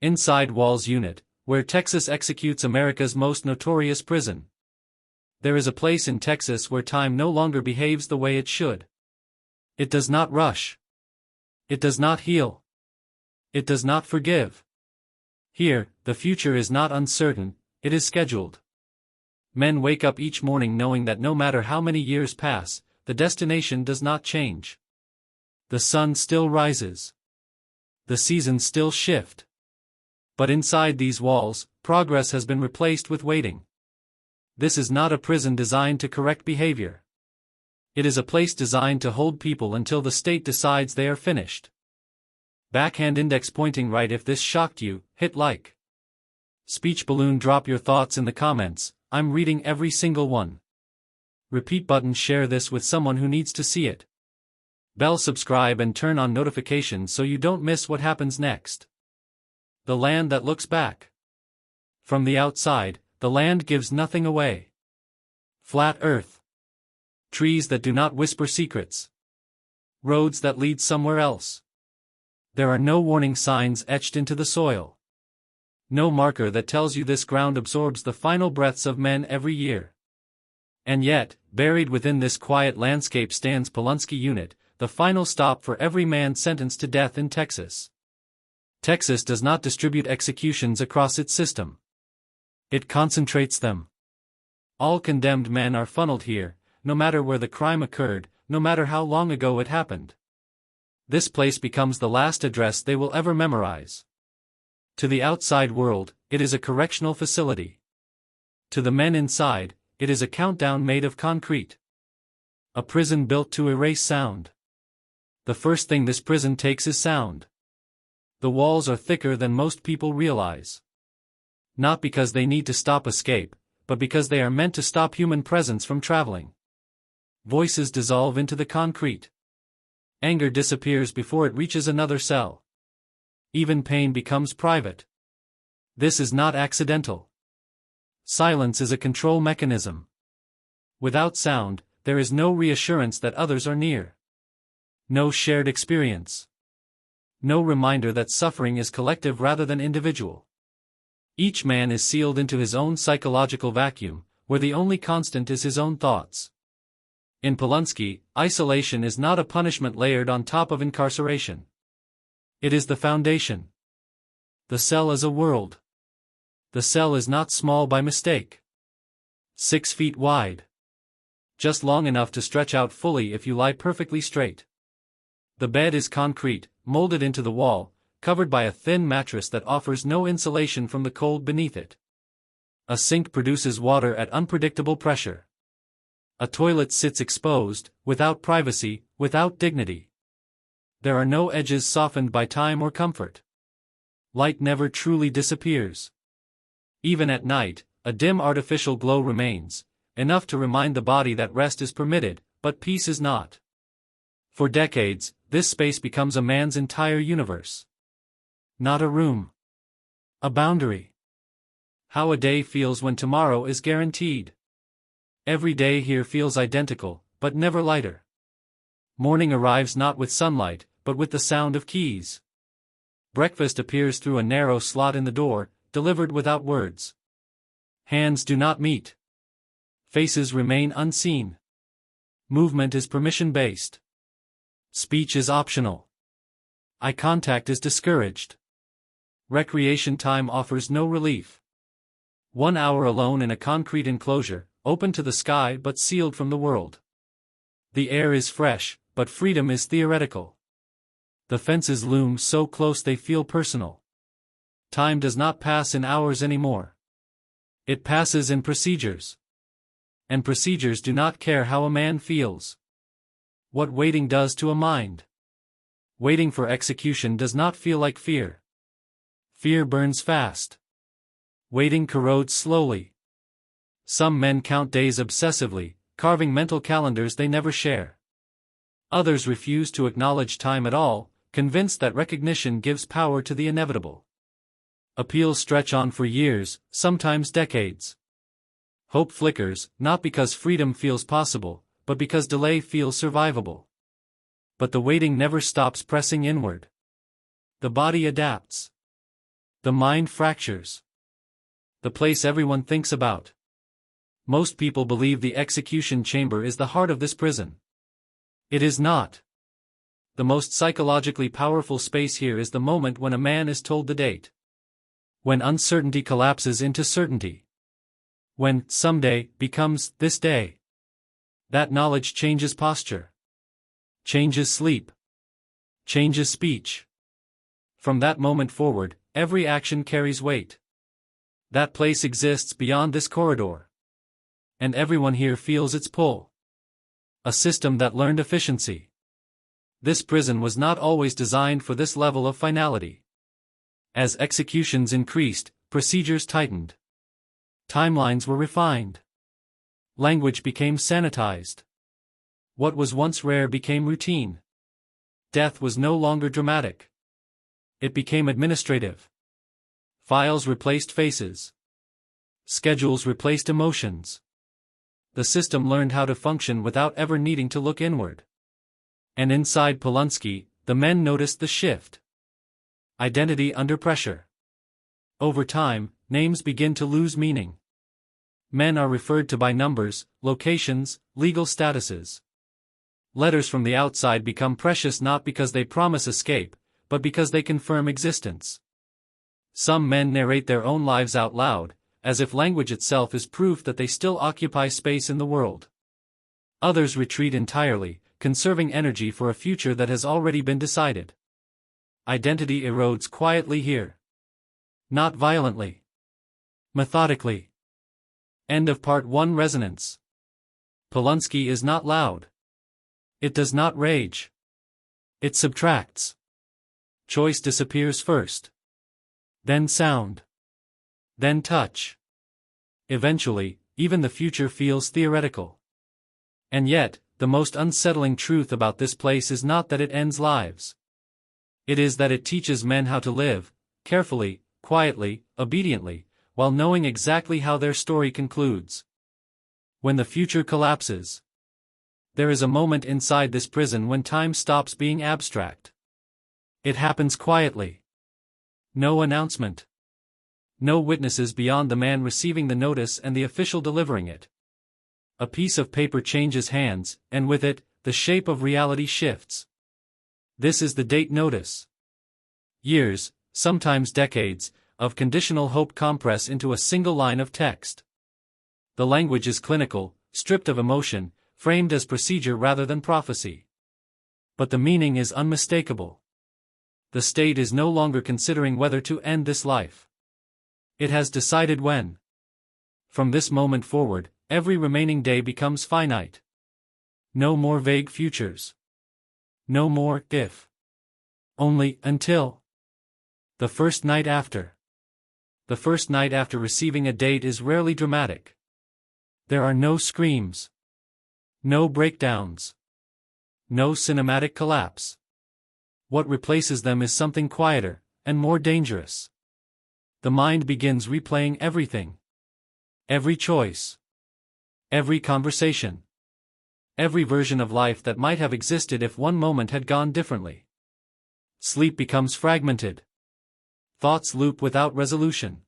Inside Walls Unit, where Texas executes America's most notorious prison. There is a place in Texas where time no longer behaves the way it should. It does not rush. It does not heal. It does not forgive. Here, the future is not uncertain, it is scheduled. Men wake up each morning knowing that no matter how many years pass, the destination does not change. The sun still rises. The seasons still shift. But inside these walls, progress has been replaced with waiting. This is not a prison designed to correct behavior. It is a place designed to hold people until the state decides they are finished. Backhand index pointing right. If this shocked you, hit like. Speech balloon, drop your thoughts in the comments, I'm reading every single one. Repeat button, share this with someone who needs to see it. Bell, subscribe and turn on notifications so you don't miss what happens next. The land that looks back. From the outside, the land gives nothing away. Flat earth. Trees that do not whisper secrets. Roads that lead somewhere else. There are no warning signs etched into the soil. No marker that tells you this ground absorbs the final breaths of men every year. And yet, buried within this quiet landscape stands Polunsky Unit, the final stop for every man sentenced to death in Texas. Texas does not distribute executions across its system. It concentrates them. All condemned men are funneled here, no matter where the crime occurred, no matter how long ago it happened. This place becomes the last address they will ever memorize. To the outside world, it is a correctional facility. To the men inside, it is a countdown made of concrete. A prison built to erase sound. The first thing this prison takes is sound. The walls are thicker than most people realize. Not because they need to stop escape, but because they are meant to stop human presence from traveling. Voices dissolve into the concrete. Anger disappears before it reaches another cell. Even pain becomes private. This is not accidental. Silence is a control mechanism. Without sound, there is no reassurance that others are near. No shared experience. No reminder that suffering is collective rather than individual. Each man is sealed into his own psychological vacuum, where the only constant is his own thoughts. In Polunsky, isolation is not a punishment layered on top of incarceration. It is the foundation. The cell is a world. The cell is not small by mistake. 6 feet wide. Just long enough to stretch out fully if you lie perfectly straight. The bed is concrete, molded into the wall, covered by a thin mattress that offers no insulation from the cold beneath it. A sink produces water at unpredictable pressure. A toilet sits exposed, without privacy, without dignity. There are no edges softened by time or comfort. Light never truly disappears. Even at night, a dim artificial glow remains, enough to remind the body that rest is permitted, but peace is not. For decades, this space becomes a man's entire universe. Not a room. A boundary. How a day feels when tomorrow is guaranteed. Every day here feels identical, but never lighter. Morning arrives not with sunlight, but with the sound of keys. Breakfast appears through a narrow slot in the door, delivered without words. Hands do not meet. Faces remain unseen. Movement is permission-based. Speech is optional. Eye contact is discouraged. Recreation time offers no relief. 1 hour alone in a concrete enclosure, open to the sky but sealed from the world. The air is fresh, but freedom is theoretical. The fences loom so close they feel personal. Time does not pass in hours anymore. It passes in procedures. And procedures do not care how a man feels. What waiting does to a mind. Waiting for execution does not feel like fear. Fear burns fast. Waiting corrodes slowly. Some men count days obsessively, carving mental calendars they never share. Others refuse to acknowledge time at all, convinced that recognition gives power to the inevitable. Appeals stretch on for years, sometimes decades. Hope flickers, not because freedom feels possible, but because delay feels survivable. But the waiting never stops pressing inward. The body adapts. The mind fractures. The place everyone thinks about. Most people believe the execution chamber is the heart of this prison. It is not. The most psychologically powerful space here is the moment when a man is told the date. When uncertainty collapses into certainty. When someday becomes this day. That knowledge changes posture. Changes sleep. Changes speech. From that moment forward, every action carries weight. That place exists beyond this corridor. And everyone here feels its pull. A system that learned efficiency. This prison was not always designed for this level of finality. As executions increased, procedures tightened. Timelines were refined. Language became sanitized. What was once rare became routine. Death was no longer dramatic. It became administrative. Files replaced faces. Schedules replaced emotions. The system learned how to function without ever needing to look inward. And inside Polunsky, the men noticed the shift. Identity under pressure. Over time, names begin to lose meaning. Men are referred to by numbers, locations, legal statuses. Letters from the outside become precious not because they promise escape, but because they confirm existence. Some men narrate their own lives out loud, as if language itself is proof that they still occupy space in the world. Others retreat entirely, conserving energy for a future that has already been decided. Identity erodes quietly here. Not violently. Methodically. End of Part 1. Resonance. Polunsky is not loud. It does not rage. It subtracts. Choice disappears first. Then sound. Then touch. Eventually, even the future feels theoretical. And yet, the most unsettling truth about this place is not that it ends lives. It is that it teaches men how to live, carefully, quietly, obediently, while knowing exactly how their story concludes. When the future collapses. There is a moment inside this prison when time stops being abstract. It happens quietly. No announcement. No witnesses beyond the man receiving the notice and the official delivering it. A piece of paper changes hands, and with it, the shape of reality shifts. This is the date notice. Years, sometimes decades, of conditional hope compress into a single line of text. The language is clinical, stripped of emotion, framed as procedure rather than prophecy. But the meaning is unmistakable. The state is no longer considering whether to end this life. It has decided when. From this moment forward, every remaining day becomes finite. No more vague futures. No more if. Only until. The first night after. The first night after receiving a date is rarely dramatic. There are no screams. No breakdowns. No cinematic collapse. What replaces them is something quieter, and more dangerous. The mind begins replaying everything. Every choice. Every conversation. Every version of life that might have existed if one moment had gone differently. Sleep becomes fragmented. Thoughts loop without resolution.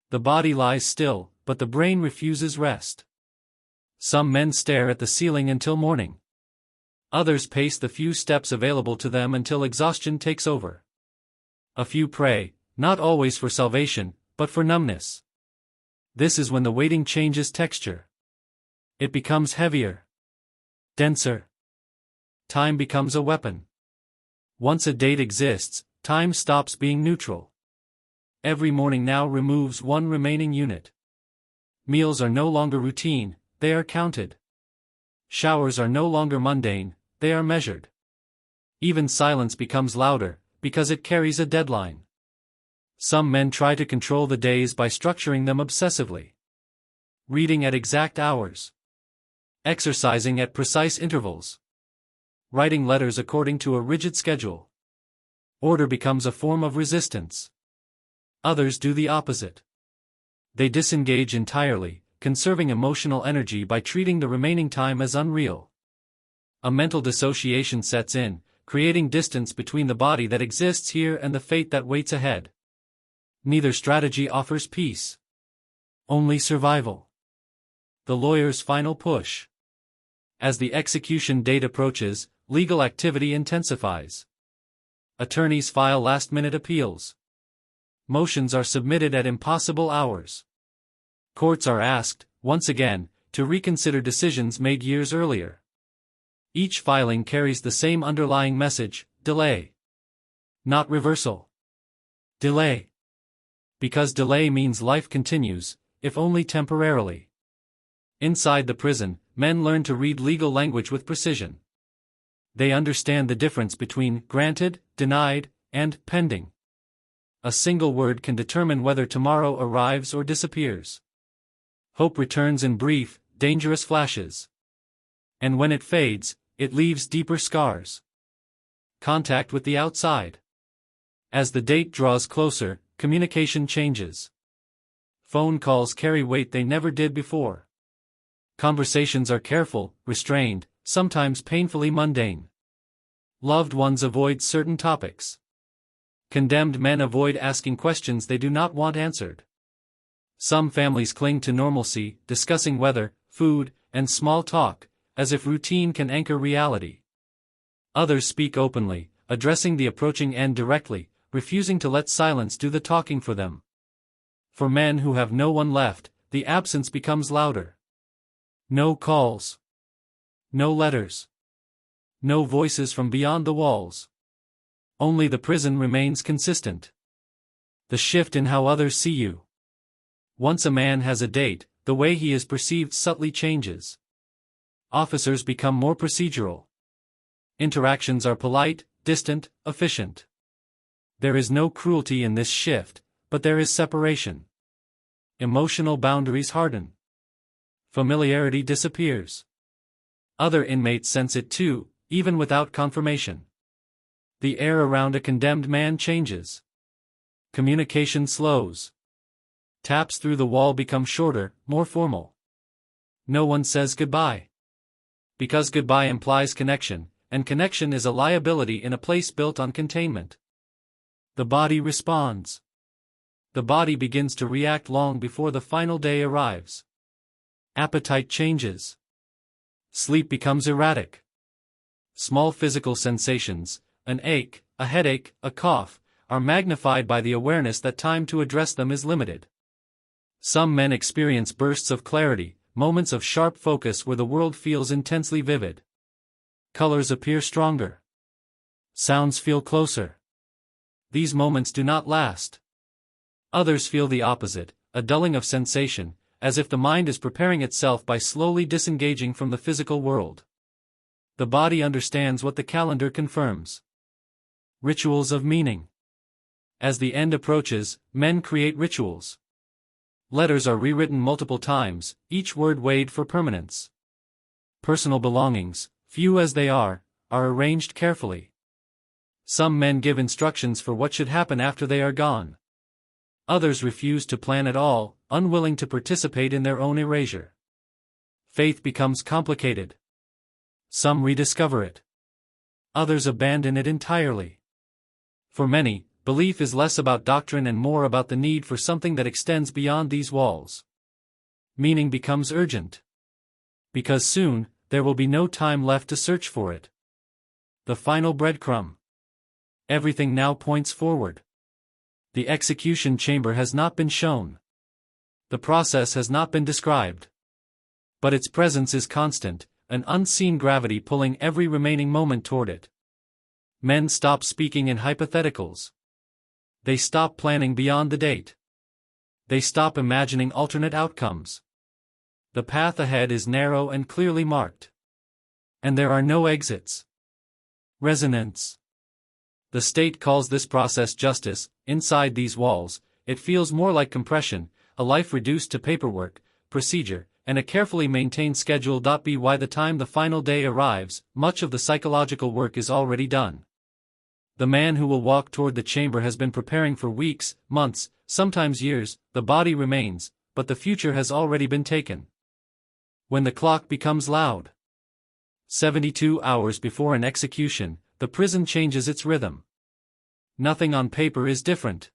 The body lies still, but the brain refuses rest. Some men stare at the ceiling until morning. Others pace the few steps available to them until exhaustion takes over. A few pray, not always for salvation, but for numbness. This is when the waiting changes texture. It becomes heavier. Denser. Time becomes a weapon. Once a date exists, time stops being neutral. Every morning now removes one remaining unit. Meals are no longer routine, they are counted. Showers are no longer mundane, they are measured. Even silence becomes louder, because it carries a deadline. Some men try to control the days by structuring them obsessively. Reading at exact hours. Exercising at precise intervals. Writing letters according to a rigid schedule. Order becomes a form of resistance. Others do the opposite. They disengage entirely, conserving emotional energy by treating the remaining time as unreal. A mental dissociation sets in, creating distance between the body that exists here and the fate that waits ahead. Neither strategy offers peace. Only survival. The lawyer's final push. As the execution date approaches, legal activity intensifies. Attorneys file last-minute appeals. Motions are submitted at impossible hours. Courts are asked, once again, to reconsider decisions made years earlier. Each filing carries the same underlying message: delay. Not reversal. Delay. Because delay means life continues, if only temporarily. Inside the prison, men learn to read legal language with precision. They understand the difference between granted, denied, and pending. A single word can determine whether tomorrow arrives or disappears. Hope returns in brief, dangerous flashes. And when it fades, it leaves deeper scars. Contact with the outside. As the date draws closer, communication changes. Phone calls carry weight they never did before. Conversations are careful, restrained, sometimes painfully mundane. Loved ones avoid certain topics. Condemned men avoid asking questions they do not want answered. Some families cling to normalcy, discussing weather, food, and small talk, as if routine can anchor reality. Others speak openly, addressing the approaching end directly, refusing to let silence do the talking for them. For men who have no one left, the absence becomes louder. No calls. No letters. No voices from beyond the walls. Only the prison remains consistent. The shift in how others see you. Once a man has a date, the way he is perceived subtly changes. Officers become more procedural. Interactions are polite, distant, efficient. There is no cruelty in this shift, but there is separation. Emotional boundaries harden. Familiarity disappears. Other inmates sense it too, even without confirmation. The air around a condemned man changes. Communication slows. Taps through the wall become shorter, more formal. No one says goodbye. Because goodbye implies connection, and connection is a liability in a place built on containment. The body responds. The body begins to react long before the final day arrives. Appetite changes. Sleep becomes erratic. Small physical sensations, an ache, a headache, a cough, are magnified by the awareness that time to address them is limited. Some men experience bursts of clarity, moments of sharp focus where the world feels intensely vivid. Colors appear stronger. Sounds feel closer. These moments do not last. Others feel the opposite, a dulling of sensation, as if the mind is preparing itself by slowly disengaging from the physical world. The body understands what the calendar confirms. Rituals of meaning. As the end approaches, men create rituals. Letters are rewritten multiple times, each word weighed for permanence. Personal belongings, few as they are arranged carefully. Some men give instructions for what should happen after they are gone. Others refuse to plan at all, unwilling to participate in their own erasure. Faith becomes complicated. Some rediscover it. Others abandon it entirely. For many, belief is less about doctrine and more about the need for something that extends beyond these walls. Meaning becomes urgent. Because soon, there will be no time left to search for it. The final breadcrumb. Everything now points forward. The execution chamber has not been shown. The process has not been described. But its presence is constant, an unseen gravity pulling every remaining moment toward it. Men stop speaking in hypotheticals. They stop planning beyond the date. They stop imagining alternate outcomes. The path ahead is narrow and clearly marked. And there are no exits. Resonance. The state calls this process justice. Inside these walls, it feels more like compression, a life reduced to paperwork, procedure, and a carefully maintained schedule. By the time the final day arrives, much of the psychological work is already done. The man who will walk toward the chamber has been preparing for weeks, months, sometimes years. The body remains, but the future has already been taken. When the clock becomes loud, 72 hours before an execution, the prison changes its rhythm. Nothing on paper is different.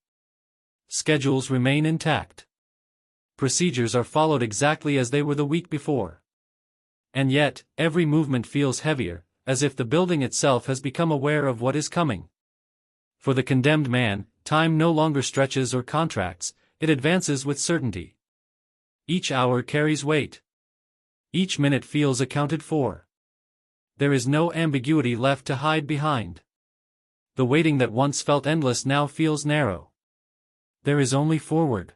Schedules remain intact. Procedures are followed exactly as they were the week before. And yet, every movement feels heavier, as if the building itself has become aware of what is coming. For the condemned man, time no longer stretches or contracts, it advances with certainty. Each hour carries weight. Each minute feels accounted for. There is no ambiguity left to hide behind. The waiting that once felt endless now feels narrow. There is only forward.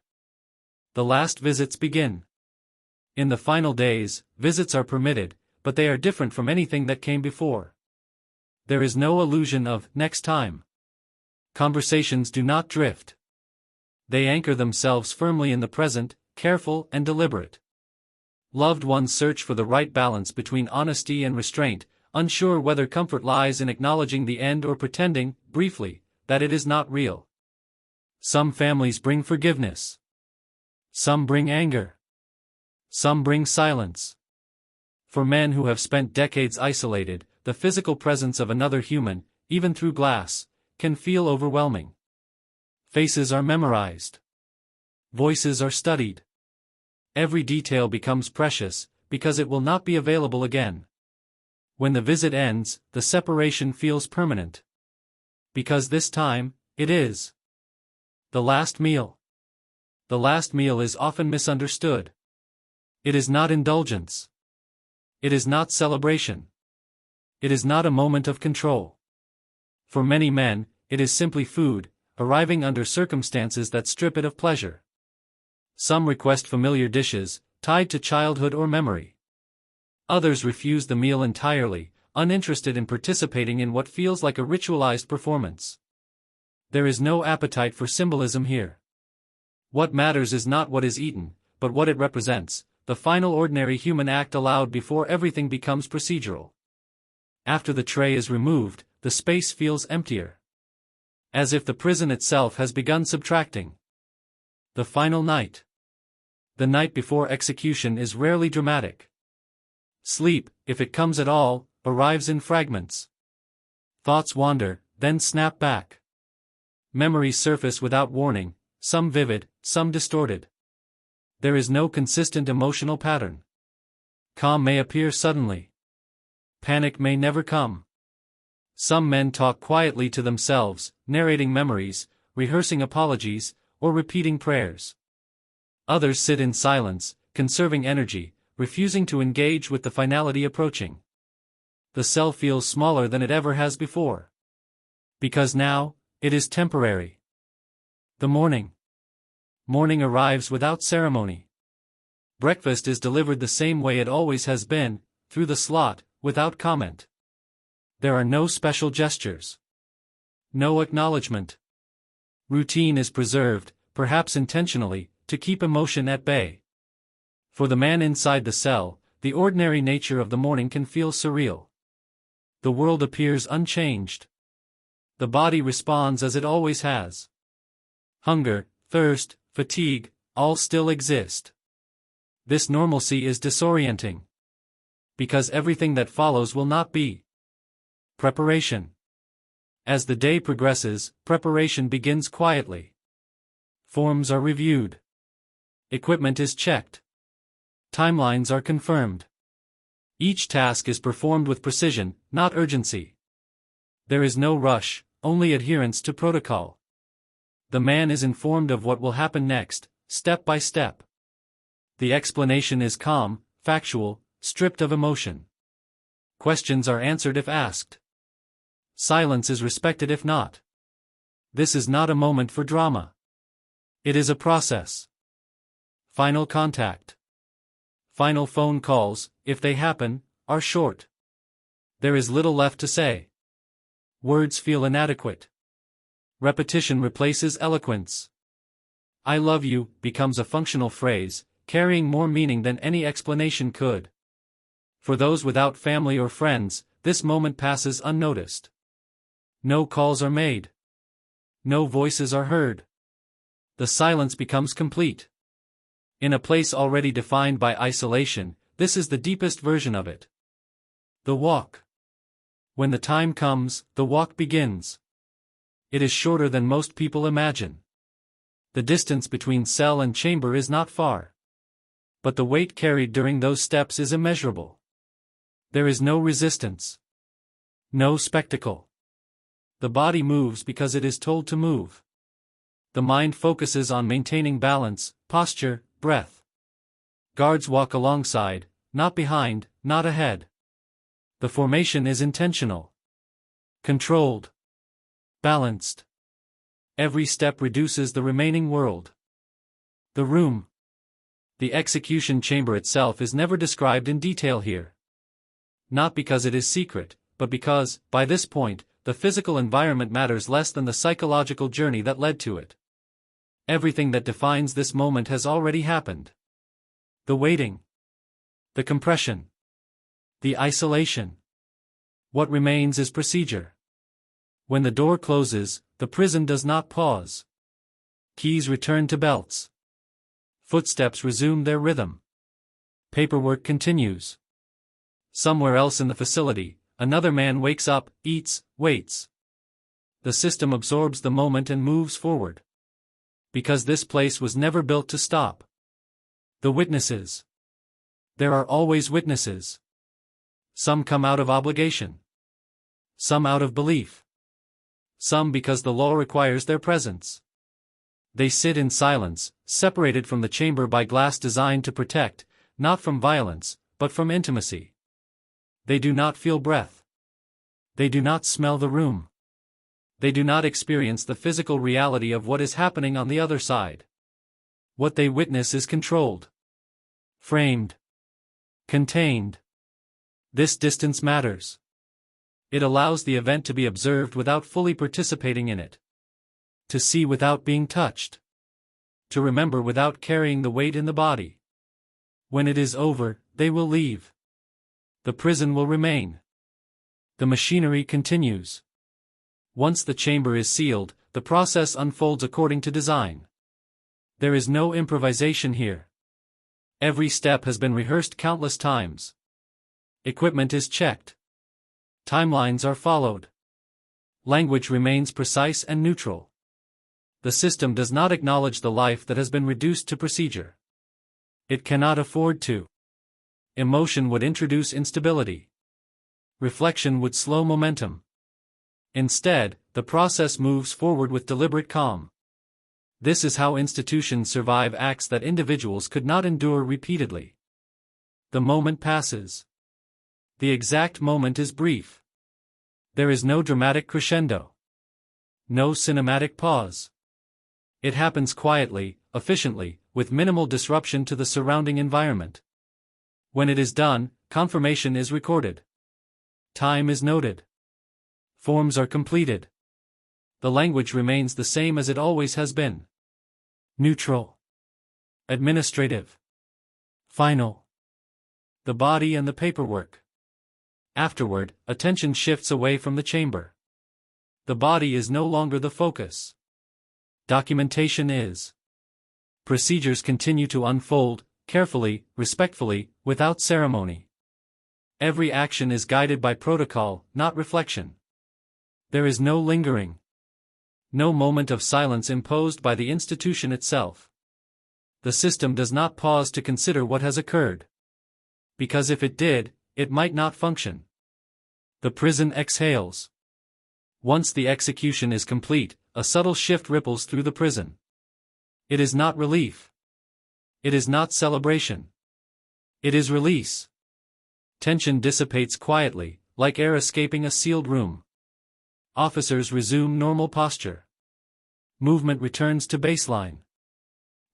The last visits begin. In the final days, visits are permitted, but they are different from anything that came before. There is no illusion of next time. Conversations do not drift. They anchor themselves firmly in the present, careful and deliberate. Loved ones search for the right balance between honesty and restraint, unsure whether comfort lies in acknowledging the end or pretending, briefly, that it is not real. Some families bring forgiveness. Some bring anger. Some bring silence. For men who have spent decades isolated, the physical presence of another human, even through glass, can feel overwhelming. Faces are memorized. Voices are studied. Every detail becomes precious, because it will not be available again. When the visit ends, the separation feels permanent. Because this time, it is. The last meal. The last meal is often misunderstood. It is not indulgence. It is not celebration. It is not a moment of control. For many men, it is simply food, arriving under circumstances that strip it of pleasure. Some request familiar dishes, tied to childhood or memory. Others refuse the meal entirely, uninterested in participating in what feels like a ritualized performance. There is no appetite for symbolism here. What matters is not what is eaten, but what it represents, the final ordinary human act allowed before everything becomes procedural. After the tray is removed, the space feels emptier. As if the prison itself has begun subtracting. The final night. The night before execution is rarely dramatic. Sleep, if it comes at all, arrives in fragments. Thoughts wander, then snap back. Memories surface without warning, some vivid, some distorted. There is no consistent emotional pattern. Calm may appear suddenly. Panic may never come. Some men talk quietly to themselves, narrating memories, rehearsing apologies, or repeating prayers. Others sit in silence, conserving energy, refusing to engage with the finality approaching. The cell feels smaller than it ever has before. Because now, it is temporary. The morning. Morning arrives without ceremony. Breakfast is delivered the same way it always has been, through the slot, without comment. There are no special gestures. No acknowledgement. Routine is preserved, perhaps intentionally, to keep emotion at bay. For the man inside the cell, the ordinary nature of the morning can feel surreal. The world appears unchanged. The body responds as it always has. Hunger, thirst, fatigue, all still exist. This normalcy is disorienting. Because everything that follows will not be. Preparation. As the day progresses, preparation begins quietly. Forms are reviewed. Equipment is checked. Timelines are confirmed. Each task is performed with precision, not urgency. There is no rush, only adherence to protocol. The man is informed of what will happen next, step by step. The explanation is calm, factual, stripped of emotion. Questions are answered if asked. Silence is respected if not. This is not a moment for drama. It is a process. Final contact. Final phone calls, if they happen, are short. There is little left to say. Words feel inadequate. Repetition replaces eloquence. "I love you" becomes a functional phrase, carrying more meaning than any explanation could. For those without family or friends, this moment passes unnoticed. No calls are made. No voices are heard. The silence becomes complete. In a place already defined by isolation, this is the deepest version of it. The walk. When the time comes, the walk begins. It is shorter than most people imagine. The distance between cell and chamber is not far. But the weight carried during those steps is immeasurable. There is no resistance. No spectacle. The body moves because it is told to move. The mind focuses on maintaining balance, posture, breath. Guards walk alongside, not behind, not ahead. The formation is intentional. Controlled. Balanced. Every step reduces the remaining world. The room. The execution chamber itself is never described in detail here. Not because it is secret, but because, by this point, the physical environment matters less than the psychological journey that led to it. Everything that defines this moment has already happened. The waiting. The compression. The isolation. What remains is procedure. When the door closes, the prison does not pause. Keys return to belts. Footsteps resume their rhythm. Paperwork continues. Somewhere else in the facility, another man wakes up, eats, waits. The system absorbs the moment and moves forward. Because this place was never built to stop. The witnesses. There are always witnesses. Some come out of obligation. Some out of belief. Some because the law requires their presence. They sit in silence, separated from the chamber by glass designed to protect, not from violence, but from intimacy. They do not feel breath. They do not smell the room. They do not experience the physical reality of what is happening on the other side. What they witness is controlled. Framed. Contained. This distance matters. It allows the event to be observed without fully participating in it. To see without being touched. To remember without carrying the weight in the body. When it is over, they will leave. The prison will remain. The machinery continues. Once the chamber is sealed, the process unfolds according to design. There is no improvisation here. Every step has been rehearsed countless times. Equipment is checked. Timelines are followed. Language remains precise and neutral. The system does not acknowledge the life that has been reduced to procedure. It cannot afford to. Emotion would introduce instability. Reflection would slow momentum. Instead, the process moves forward with deliberate calm. This is how institutions survive acts that individuals could not endure repeatedly. The moment passes. The exact moment is brief. There is no dramatic crescendo. No cinematic pause. It happens quietly, efficiently, with minimal disruption to the surrounding environment. When it is done, confirmation is recorded. Time is noted. Forms are completed. The language remains the same as it always has been. Neutral. Administrative. Final. The body and the paperwork. Afterward, attention shifts away from the chamber. The body is no longer the focus. Documentation is. Procedures continue to unfold, carefully, respectfully, without ceremony. Every action is guided by protocol, not reflection. There is no lingering. No moment of silence imposed by the institution itself. The system does not pause to consider what has occurred. Because if it did, it might not function. The prison exhales. Once the execution is complete, a subtle shift ripples through the prison. It is not relief. It is not celebration. It is release. Tension dissipates quietly, like air escaping a sealed room. Officers resume normal posture. Movement returns to baseline.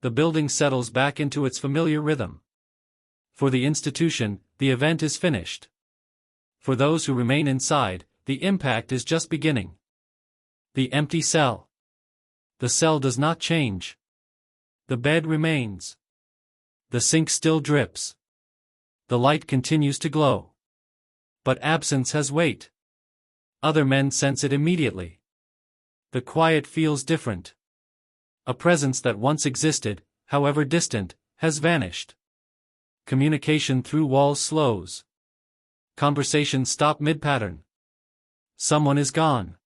The building settles back into its familiar rhythm. For the institution, the event is finished. For those who remain inside, the impact is just beginning. The empty cell. The cell does not change. The bed remains. The sink still drips. The light continues to glow. But absence has weight. Other men sense it immediately. The quiet feels different. A presence that once existed, however distant, has vanished. Communication through walls slows. Conversations stop mid-pattern. Someone is gone.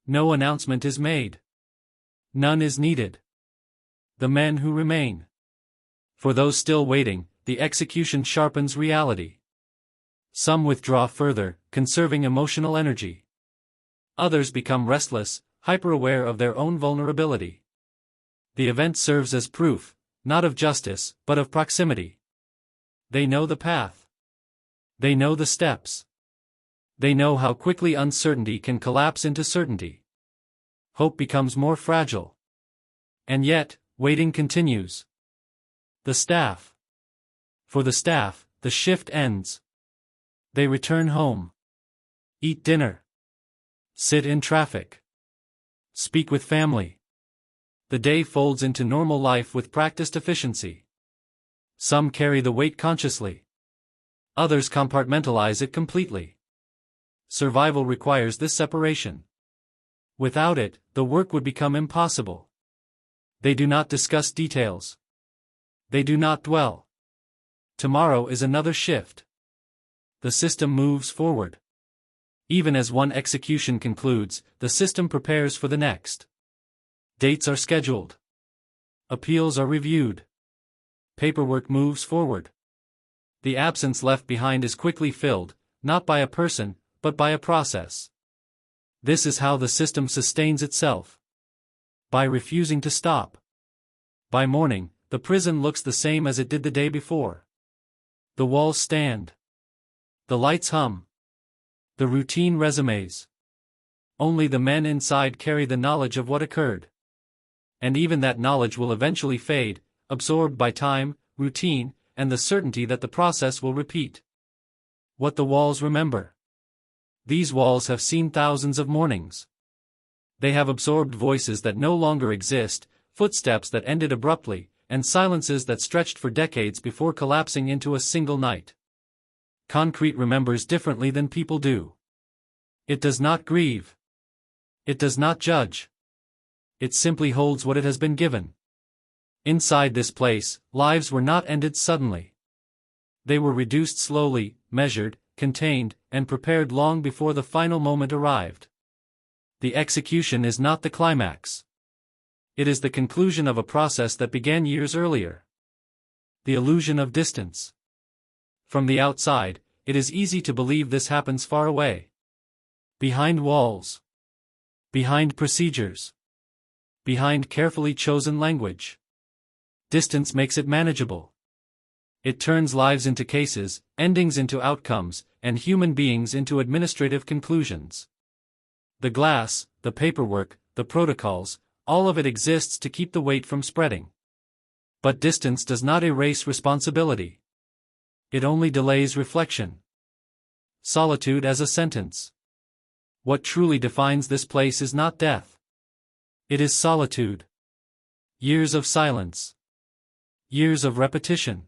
No announcement is made. None is needed. The men who remain. For those still waiting, the execution sharpens reality. Some withdraw further, conserving emotional energy. Others become restless, hyper-aware of their own vulnerability. The event serves as proof, not of justice, but of proximity. They know the path. They know the steps. They know how quickly uncertainty can collapse into certainty. Hope becomes more fragile. And yet, waiting continues. The staff. For the staff, the shift ends. They return home. Eat dinner. Sit in traffic. Speak with family. The day folds into normal life with practiced efficiency. Some carry the weight consciously. Others compartmentalize it completely. Survival requires this separation. Without it, the work would become impossible. They do not discuss details. They do not dwell. Tomorrow is another shift. The system moves forward. Even as one execution concludes, the system prepares for the next. Dates are scheduled. Appeals are reviewed. Paperwork moves forward. The absence left behind is quickly filled, not by a person, but by a process. This is how the system sustains itself. By refusing to stop. By morning, the prison looks the same as it did the day before. The walls stand. The lights hum. The routine resumes. Only the men inside carry the knowledge of what occurred. And even that knowledge will eventually fade, absorbed by time, routine, and the certainty that the process will repeat. What the walls remember. These walls have seen thousands of mornings. They have absorbed voices that no longer exist, footsteps that ended abruptly, and silences that stretched for decades before collapsing into a single night. Concrete remembers differently than people do. It does not grieve. It does not judge. It simply holds what it has been given. Inside this place, lives were not ended suddenly. They were reduced slowly, measured, contained, and prepared long before the final moment arrived. The execution is not the climax. It is the conclusion of a process that began years earlier. The illusion of distance. From the outside, it is easy to believe this happens far away. Behind walls. Behind procedures. Behind carefully chosen language. Distance makes it manageable. It turns lives into cases, endings into outcomes, and human beings into administrative conclusions. The glass, the paperwork, the protocols, all of it exists to keep the weight from spreading. But distance does not erase responsibility. It only delays reflection. Solitude as a sentence. What truly defines this place is not death. It is solitude. Years of silence. Years of repetition.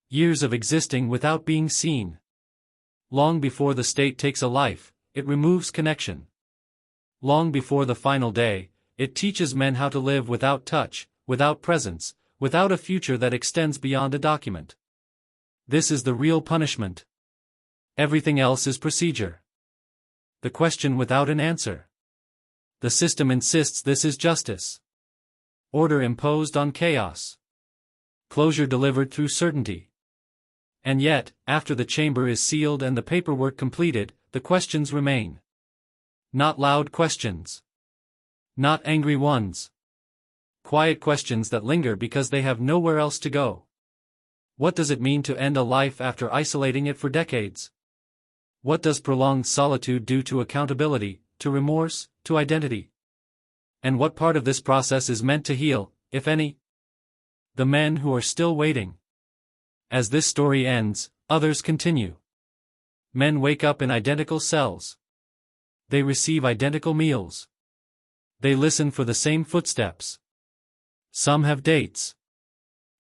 Years of existing without being seen. Long before the state takes a life, it removes connection. Long before the final day, it teaches men how to live without touch, without presence, without a future that extends beyond a document. This is the real punishment. Everything else is procedure. The question without an answer. The system insists this is justice. Order imposed on chaos. Closure delivered through certainty. And yet, after the chamber is sealed and the paperwork completed, the questions remain. Not loud questions. Not angry ones. Quiet questions that linger because they have nowhere else to go. What does it mean to end a life after isolating it for decades? What does prolonged solitude do to accountability, to remorse, to identity? And what part of this process is meant to heal, if any? The men who are still waiting. As this story ends, others continue. Men wake up in identical cells. They receive identical meals. They listen for the same footsteps. Some have dates.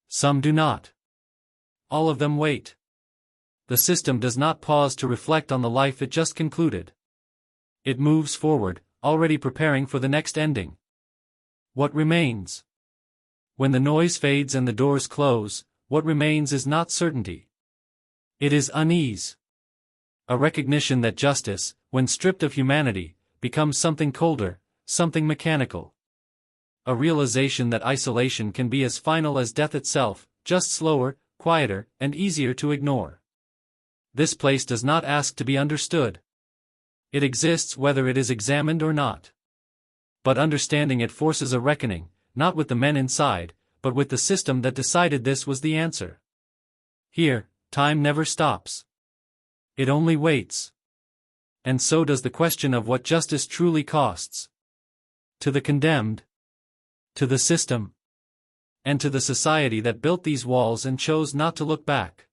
Some do not. All of them wait. The system does not pause to reflect on the life it just concluded. It moves forward, already preparing for the next ending. What remains? When the noise fades and the doors close, what remains is not certainty. It is unease. A recognition that justice, when stripped of humanity, becomes something colder, something mechanical. a realization that isolation can be as final as death itself, just slower, quieter, and easier to ignore. This place does not ask to be understood. It exists whether it is examined or not. But understanding it forces a reckoning, not with the men inside, but with the system that decided this was the answer. Here, time never stops. It only waits. And so does the question of what justice truly costs. To the condemned, to the system, and to the society that built these walls and chose not to look back.